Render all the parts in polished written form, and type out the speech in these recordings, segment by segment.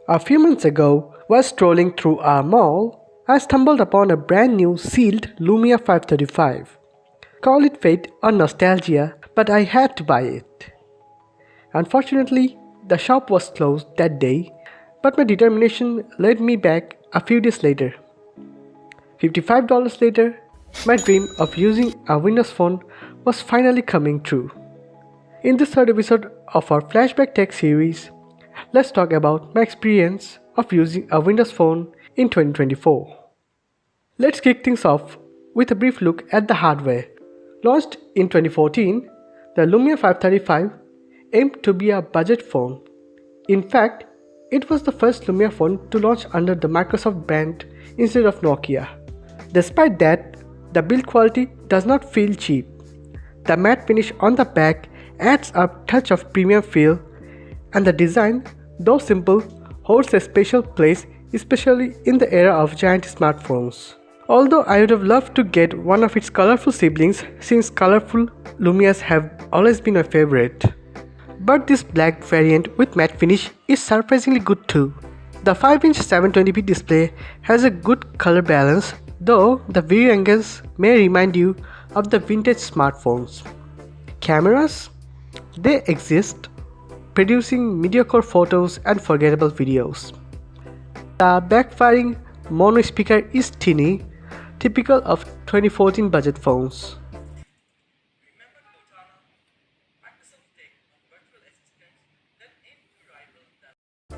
A few months ago, while strolling through our mall, I stumbled upon a brand new sealed Lumia 535. Call it fate or nostalgia, but I had to buy it. Unfortunately, the shop was closed that day, but my determination led me back a few days later. $55 later, my dream of using a Windows phone was finally coming true. In this third episode of our Flashback Tech series, let's talk about my experience of using a Windows phone in 2024. Let's kick things off with a brief look at the hardware. Launched in 2014, the Lumia 535 aimed to be a budget phone. In fact, it was the first Lumia phone to launch under the Microsoft brand instead of Nokia. Despite that, the build quality does not feel cheap. The matte finish on the back adds a touch of premium feel, and the design, though simple, holds a special place, especially in the era of giant smartphones. Although I would have loved to get one of its colorful siblings, since colorful Lumias have always been my favorite. But this black variant with matte finish is surprisingly good too. The 5-inch 720p display has a good color balance, though the view angles may remind you of the vintage smartphones. Cameras? They exist, producing mediocre photos and forgettable videos. The backfiring mono speaker is tinny, typical of 2014 budget phones.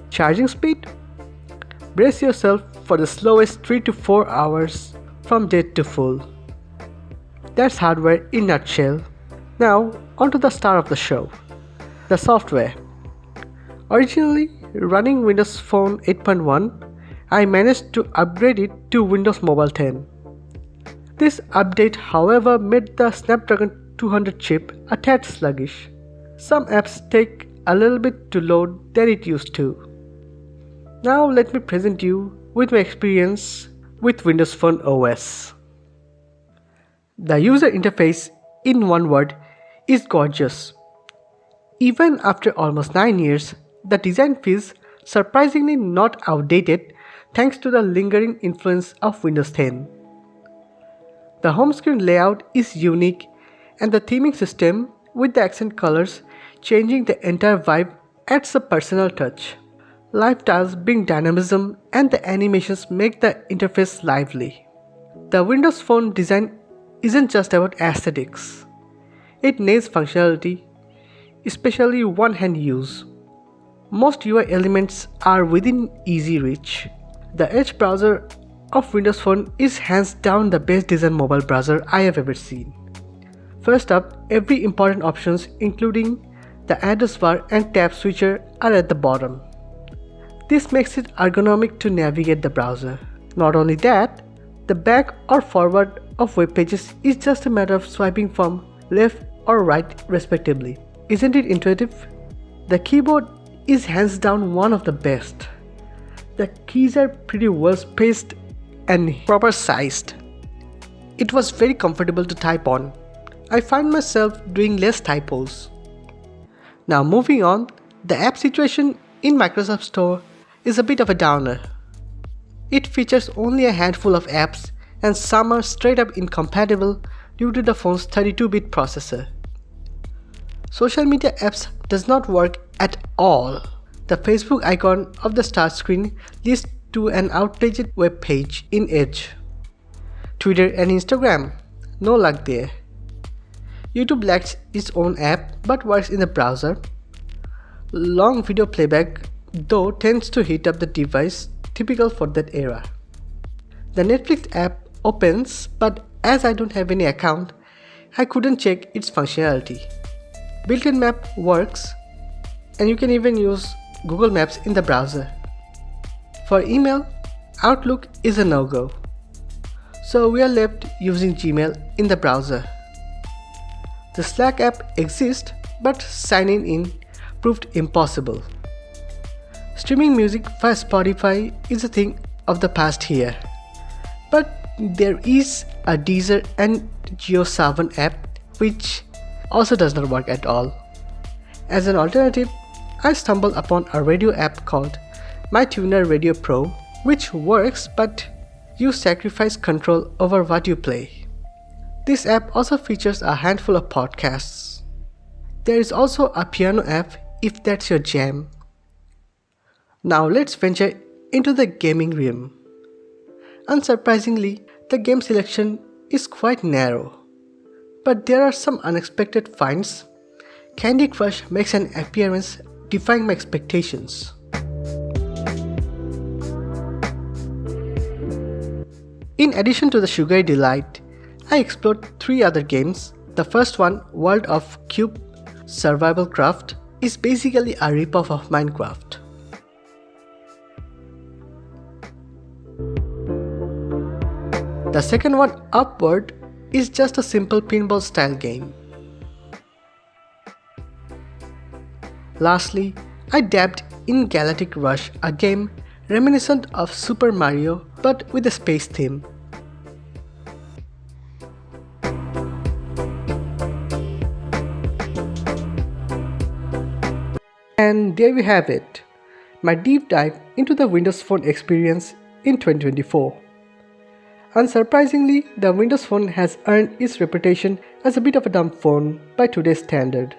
Charging speed? Brace yourself for the slowest 3 to 4 hours from dead to full. That's hardware in a nutshell. Now, onto the star of the show, the software. Originally running Windows Phone 8.1, I managed to upgrade it to Windows Mobile 10. This update, however, made the Snapdragon 200 chip a tad sluggish. Some apps take a little bit to load than it used to. Now let me present you with my experience with Windows Phone OS. The user interface, in one word, is gorgeous. Even after almost 9 years, the design feels surprisingly not outdated thanks to the lingering influence of Windows 10. The home screen layout is unique, and the theming system with the accent colors changing the entire vibe adds a personal touch. Live tiles bring dynamism, and the animations make the interface lively. The Windows Phone design isn't just about aesthetics. It nails functionality, especially one-hand use. Most UI elements are within easy reach. The Edge browser of Windows Phone is hands down the best designed mobile browser I have ever seen. First up, every important options including the address bar and tab switcher are at the bottom. This makes it ergonomic to navigate the browser. Not only that, the back or forward of web pages is just a matter of swiping from left or right respectively. Isn't it intuitive? The keyboard is hands down one of the best. The keys are pretty well spaced and proper sized. It was very comfortable to type on. I find myself doing less typos. Now moving on, the app situation in Microsoft Store is a bit of a downer. It features only a handful of apps, and some are straight up incompatible due to the phone's 32-bit processor. Social media apps does not work at all. The Facebook icon of the start screen leads to an outdated web page in Edge. Twitter and Instagram, no luck there. YouTube lacks its own app but works in the browser. Long video playback though tends to heat up the device, typical for that era. The Netflix app opens, but as I don't have any account, I couldn't check its functionality. Built-in map works, and you can even use Google Maps in the browser. For email, Outlook is a no-go. So we are left using Gmail in the browser. The Slack app exists, but signing in proved impossible. Streaming music via Spotify is a thing of the past here. But there is a Deezer and JioSaavn app which also does not work at all. As an alternative, I stumbled upon a radio app called My Tuner Radio Pro, which works but you sacrifice control over what you play. This app also features a handful of podcasts. There is also a piano app if that's your jam. Now let's venture into the gaming realm. Unsurprisingly, the game selection is quite narrow. But there are some unexpected finds. Candy Crush makes an appearance defying my expectations. In addition to the Sugary Delight, I explored 3 other games. The first one, World of Cube Survival Craft, is basically a ripoff of Minecraft. The second one, Upward, is just a simple pinball style game. Lastly, I dabbed in Galactic Rush, a game reminiscent of Super Mario but with a space theme. And there we have it, my deep dive into the Windows Phone experience in 2024. Unsurprisingly, the Windows Phone has earned its reputation as a bit of a dumb phone by today's standard.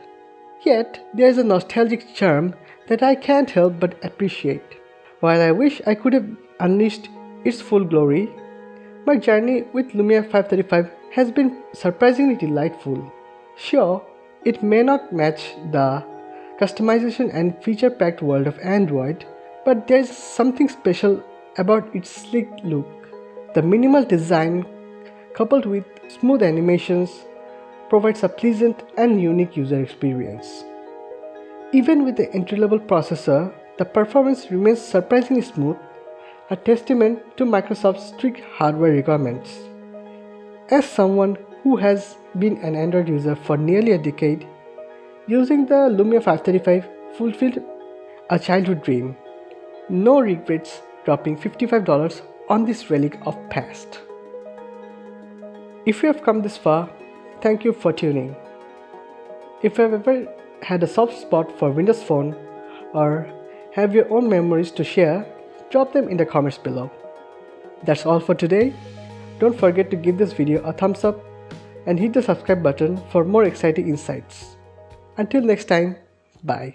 Yet, there is a nostalgic charm that I can't help but appreciate. While I wish I could have unleashed its full glory, my journey with Lumia 535 has been surprisingly delightful. Sure, it may not match the customization and feature-packed world of Android, but there's something special about its sleek look. The minimal design, coupled with smooth animations, provides a pleasant and unique user experience. Even with the entry-level processor, the performance remains surprisingly smooth, a testament to Microsoft's strict hardware requirements. As someone who has been an Android user for nearly a decade, using the Lumia 535 fulfilled a childhood dream. No regrets dropping $55 on this relic of past. If you have come this far, thank you for tuning. If you have ever had a soft spot for Windows Phone or have your own memories to share, drop them in the comments below. That's all for today. Don't forget to give this video a thumbs up and hit the subscribe button for more exciting insights. Until next time, bye.